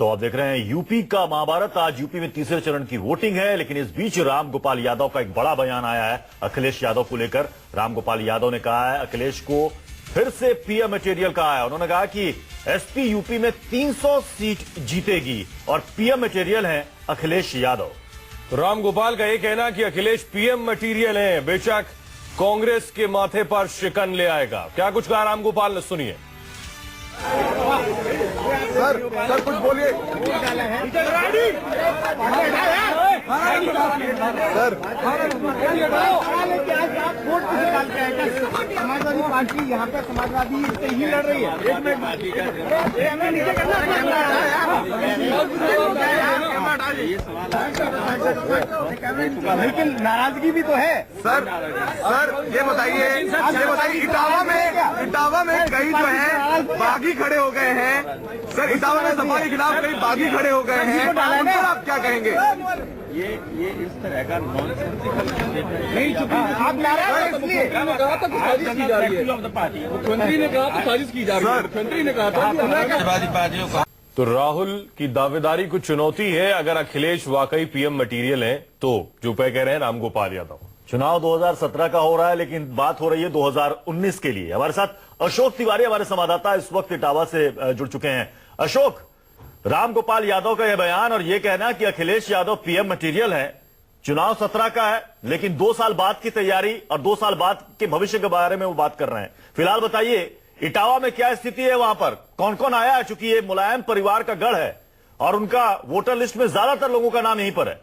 तो आप देख रहे हैं यूपी का महाभारत। आज यूपी में तीसरे चरण की वोटिंग है, लेकिन इस बीच रामगोपाल यादव का एक बड़ा बयान आया है अखिलेश यादव को लेकर। रामगोपाल यादव ने कहा है अखिलेश को फिर से पीएम मटेरियल कहा है। उन्होंने कहा कि एसपी यूपी में 300 सीट जीतेगी और पीएम मटेरियल है अखिलेश यादव। रामगोपाल का यह कहना कि अखिलेश पीएम मटेरियल है, बेशक कांग्रेस के माथे पर शिकन ले आएगा। क्या कुछ कहा रामगोपाल ने, सुनिए। सर कुछ बोलिए सर। समाजवादी पार्टी यहाँ पे समाजवादी से ही लड़ रही है। लेकिन नाराजगी भी तो है सर। ये बताइए इटावा में कई जो है बागी खड़े हो गए हैं सर। इटावा में सपा के खिलाफ कई बागी खड़े हो गए हैं, उन पर आप क्या कहेंगे? ये इस तरह का नहीं चुकी आप नाराज इसलिए साजिश की जा रही है। मुख्यमंत्री ने कहा तो साजिश की जा रही है। मुख्यमंत्री ने कहा था तो राहुल की दावेदारी को चुनौती है। अगर अखिलेश वाकई पीएम मटेरियल है तो जो पे कह रहे हैं रामगोपाल यादव। चुनाव 2017 का हो रहा है, लेकिन बात हो रही है 2019 के लिए। हमारे साथ अशोक तिवारी हमारे संवाददाता इस वक्त इटावा से जुड़ चुके हैं। अशोक, रामगोपाल यादव का यह बयान और यह कहना कि अखिलेश यादव पीएम मटेरियल है, चुनाव 17 का है, लेकिन 2 साल बाद की तैयारी और 2 साल बाद के भविष्य के बारे में वो बात कर रहे हैं। फिलहाल बताइए इटावा में क्या स्थिति है, वहां पर कौन कौन आया है? चूंकि ये मुलायम परिवार का गढ़ है और उनका वोटर लिस्ट में ज्यादातर लोगों का नाम यहीं पर है।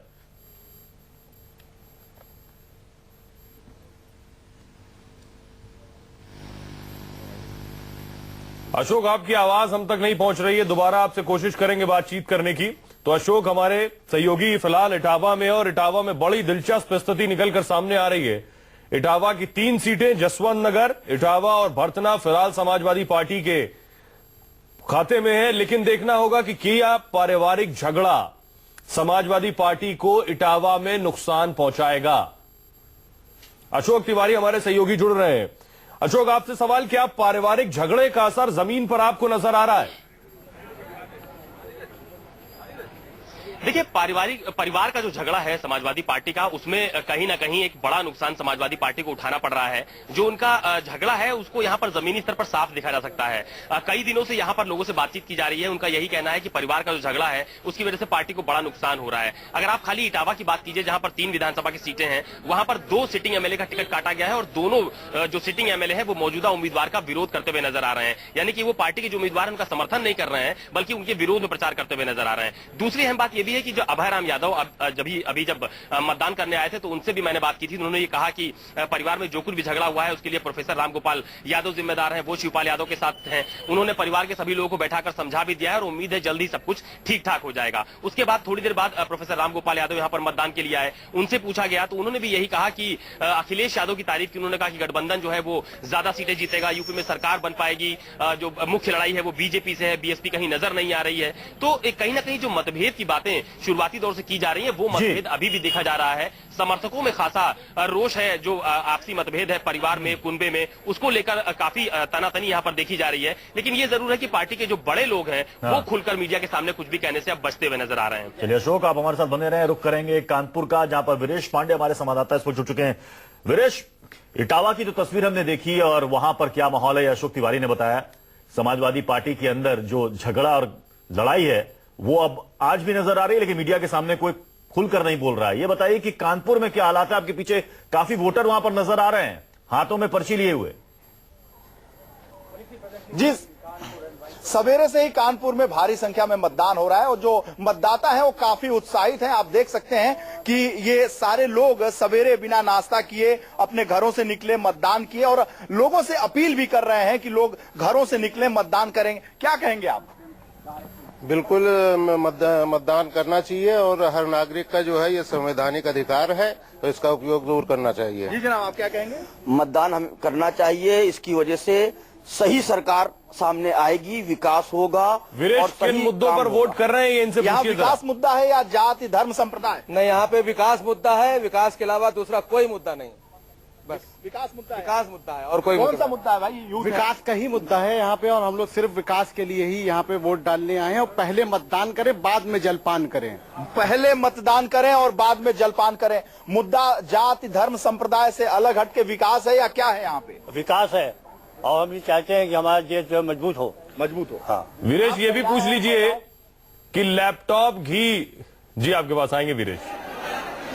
अशोक, आपकी आवाज हम तक नहीं पहुंच रही है, दोबारा आपसे कोशिश करेंगे बातचीत करने की। तो अशोक हमारे सहयोगी फिलहाल इटावा में, और इटावा में बड़ी दिलचस्प स्थिति निकलकर सामने आ रही है। इटावा की 3 सीटें जसवंत नगर, इटावा और भरतना फिलहाल समाजवादी पार्टी के खाते में है, लेकिन देखना होगा कि क्या पारिवारिक झगड़ा समाजवादी पार्टी को इटावा में नुकसान पहुंचाएगा। अशोक तिवारी हमारे सहयोगी जुड़ रहे हैं। अशोक, आपसे सवाल, क्या पारिवारिक झगड़े का असर जमीन पर आपको नजर आ रहा है? देखिए, परिवार का जो झगड़ा है समाजवादी पार्टी का, उसमें कहीं ना कहीं एक बड़ा नुकसान समाजवादी पार्टी को उठाना पड़ रहा है। जो उनका झगड़ा है उसको यहाँ पर जमीनी स्तर पर साफ देखा जा सकता है। कई दिनों से यहाँ पर लोगों से बातचीत की जा रही है, उनका यही कहना है कि परिवार का जो झगड़ा है उसकी वजह से पार्टी को बड़ा नुकसान हो रहा है। अगर आप खाली इटावा की बात कीजिए, जहां पर 3 विधानसभा की सीटें हैं, वहां पर 2 सिटिंग एमएलए का टिकट काटा गया है और दोनों जो सिटिंग एमएलए है वो मौजूदा उम्मीदवार का विरोध करते हुए नजर आ रहे हैं। यानी कि वो पार्टी के जो उम्मीदवार है उनका समर्थन नहीं कर रहे हैं, बल्कि उनके विरोध में प्रचार करते हुए नजर आ रहे हैं। दूसरी अहम बात यह भी है कि जो अभय यादव अभी जब मतदान करने आए थे तो उनसे भी मैंने बात की थी। उन्होंने ये कहा कि परिवार में जो कुछ भी झगड़ा हुआ है उसके लिए प्रोफेसर रामगोपाल यादव जिम्मेदार हैं, वो शिवपाल यादव के साथ हैं। उन्होंने परिवार के सभी लोगों को बैठाकर समझा भी दिया है और उम्मीद है जल्दी सब कुछ ठीक ठाक हो जाएगा। उसके बाद थोड़ी देर बाद प्रोफेसर रामगोपाल यादव यहाँ पर मतदान के लिए आए, उनसे पूछा गया तो उन्होंने भी यही कहा कि अखिलेश यादव की तारीफ की। उन्होंने कहा कि गठबंधन जो है वो ज्यादा सीटें जीतेगा, यूपी में सरकार बन पाएगी, जो मुख्य लड़ाई है वो बीजेपी से है, बीएसपी कहीं नजर नहीं आ रही है। तो कहीं ना कहीं जो मतभेद की बातें शुरुआती दौर से की जा रही है वो मतभेद अभी भी देखा जा रहा है। समर्थकों में खासा रोष है, जो आपसी मतभेद है परिवार में, कुनबे में, उसको लेकर काफी तनातनी यहाँ पर देखी जा रही है। लेकिन ये जरूर है कि पार्टी के जो बड़े लोग हैं वो खुलकर मीडिया के सामने कुछ भी कहने से अब बचते हुए नजर आ रहे हैं। चलिए अशोक, आप हमारे साथ बने रहे। रुख करेंगे कानपुर का, जहां पर वीरेश पांडे हमारे संवाददाता इस पर जुड़ चुके हैं। वीरेश, इटावा की जो तस्वीर हमने देखी और वहां पर क्या माहौल है, अशोक तिवारी ने बताया। समाजवादी पार्टी के अंदर जो झगड़ा और लड़ाई है वो अब आज भी नजर आ रही है, लेकिन मीडिया के सामने कोई खुलकर नहीं बोल रहा है। ये बताइए कि कानपुर में क्या हालात है? आपके पीछे काफी वोटर वहां पर नजर आ रहे हैं, हाथों में पर्ची लिए हुए। जी, सवेरे से ही कानपुर में भारी संख्या में मतदान हो रहा है और जो मतदाता हैं वो काफी उत्साहित हैं। आप देख सकते हैं कि ये सारे लोग सवेरे बिना नाश्ता किए अपने घरों से निकले, मतदान किए और लोगों से अपील भी कर रहे हैं कि लोग घरों से निकले, मतदान करेंगे। क्या कहेंगे आप? बिल्कुल मतदान करना चाहिए और हर नागरिक का जो है ये संवैधानिक अधिकार है, तो इसका उपयोग जरूर करना चाहिए। जी जनाब, आप क्या कहेंगे? मतदान हम करना चाहिए, इसकी वजह से सही सरकार सामने आएगी, विकास होगा। और किन मुद्दों पर वोट कर रहे हैं ये इनसे यहाँ पूछिए। विकास मुद्दा है या जाति धर्म संप्रदाय? नहीं, यहाँ पे विकास मुद्दा है, विकास के अलावा दूसरा कोई मुद्दा नहीं। बस विकास मुद्दा है। विकास मुद्दा है और कोई कौन मुद्दा सा मुद्दा है भाई? यूथ है। विकास का ही मुद्दा है यहाँ पे, और हम लोग सिर्फ विकास के लिए ही यहाँ पे वोट डालने आए हैं। और पहले मतदान करें, बाद में जलपान करें। पहले मतदान करें और बाद में जलपान करें। मुद्दा जाति धर्म संप्रदाय से अलग हट के विकास है या क्या है यहाँ पे? विकास है, और हम ये चाहते हैं कि हमारा देश जो मजबूत हो। हाँ। वीरेश, ये भी पूछ लीजिए कि लैपटॉप घी जी आपके पास आएंगे वीरेश।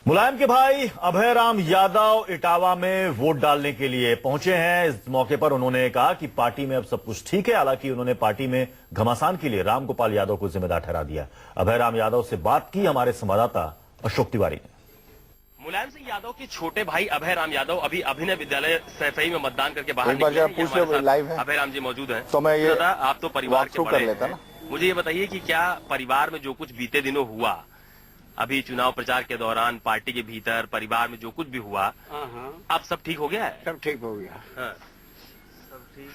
मुलायम के भाई अभय राम यादव इटावा में वोट डालने के लिए पहुंचे हैं। इस मौके पर उन्होंने कहा कि पार्टी में अब सब कुछ ठीक है। हालांकि उन्होंने पार्टी में घमासान के लिए राम गोपाल यादव को जिम्मेदार ठहरा दिया। अभय राम यादव से बात की हमारे संवाददाता अशोक तिवारी ने। मुलायम सिंह यादव के छोटे भाई अभय राम यादव अभी अभिनय विद्यालय सैफई में मतदान करके बाहर एक बार निकले हैं। जरा पूछ ये हमारे लो, लाइव है। साथ अभय राम जी मौजूद हैं। तो मैं ये दादा, आप तो परिवार के walkthrough बड़े कर लेता हैं। ना। मुझे ये बताइए कि क्या परिवार में जो कुछ बीते दिनों हुआ, अभी चुनाव प्रचार के दौरान पार्टी के भीतर परिवार में जो कुछ भी हुआ, अब सब ठीक हो गया है? सब ठीक हो गया। हाँ,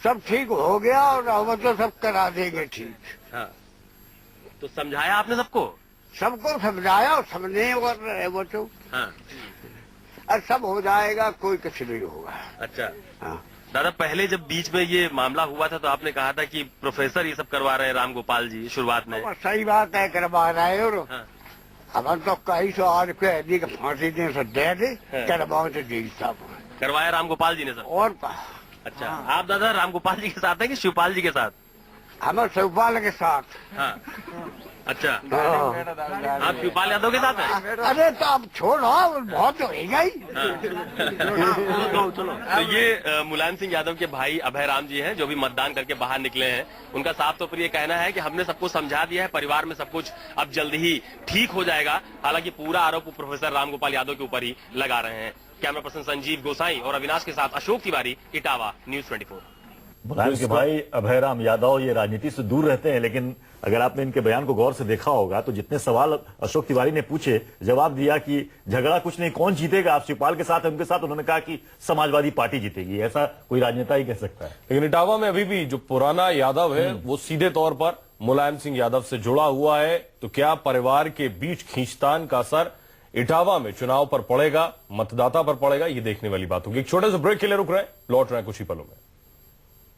सब ठीक हो गया और अब तो सब करा देंगे ठीक। हाँ। तो समझाया आपने सबको? सबको समझाया और समझने कर रहे वो तो। हाँ। और सब हो जाएगा, कोई कुछ नहीं होगा। अच्छा। हाँ। दादा, पहले जब बीच में ये मामला हुआ था तो आपने कहा था कि प्रोफेसर ये सब करवा रहे हैं राम गोपाल जी शुरुआत में। और सही बात है, करवा रहे हो। हाँ। अब तो कई सौ आज के आदमी का फांसी दे से दे दे, हाँ। करवाओ तो जी सब। करवाया राम गोपाल जी ने सब? और अच्छा। आप दादा राम गोपाल जी के साथ हैं कि शिवपाल जी के साथ? हम शिवपाल के साथ। हाँ। अच्छा। हाँ। आप शिवपाल यादव के साथ हैं? अरे तो अब छोड़ो, बहुत होगा ही। तो ये मुलायम सिंह यादव के भाई अभय राम जी हैं जो भी मतदान करके बाहर निकले हैं। उनका साफ तौर पर ये कहना है कि हमने सबको समझा दिया है, परिवार में सब कुछ अब जल्द ही ठीक हो जाएगा। हालांकि पूरा आरोप प्रोफेसर राम गोपाल यादव के ऊपर ही लगा रहे हैं। कैमरा पर्सन संजीव गोसाई और अविनाश के साथ अशोक तिवारी, इटावा, न्यूज 24। मुलायम के भाई अभय राम यादव ये राजनीति से दूर रहते हैं, लेकिन अगर आपने इनके बयान को गौर से देखा होगा तो जितने सवाल अशोक तिवारी ने पूछे, जवाब दिया कि झगड़ा कुछ नहीं, कौन जीतेगा, आप शिवपाल के साथ है, उनके साथ। उन्होंने कहा कि समाजवादी पार्टी जीतेगी। ऐसा कोई राजनेता ही कह सकता है। लेकिन इटावा में अभी भी जो पुराना यादव है वो सीधे तौर पर मुलायम सिंह यादव से जुड़ा हुआ है। तो क्या परिवार के बीच खींचतान का असर इटावा में चुनाव पर पड़ेगा, मतदाता पर पड़ेगा, ये देखने वाली बात होगी। एक छोटे से ब्रेक के लिए रुक रहे हैं, लौट रहे हैं कुछ ही पलों में।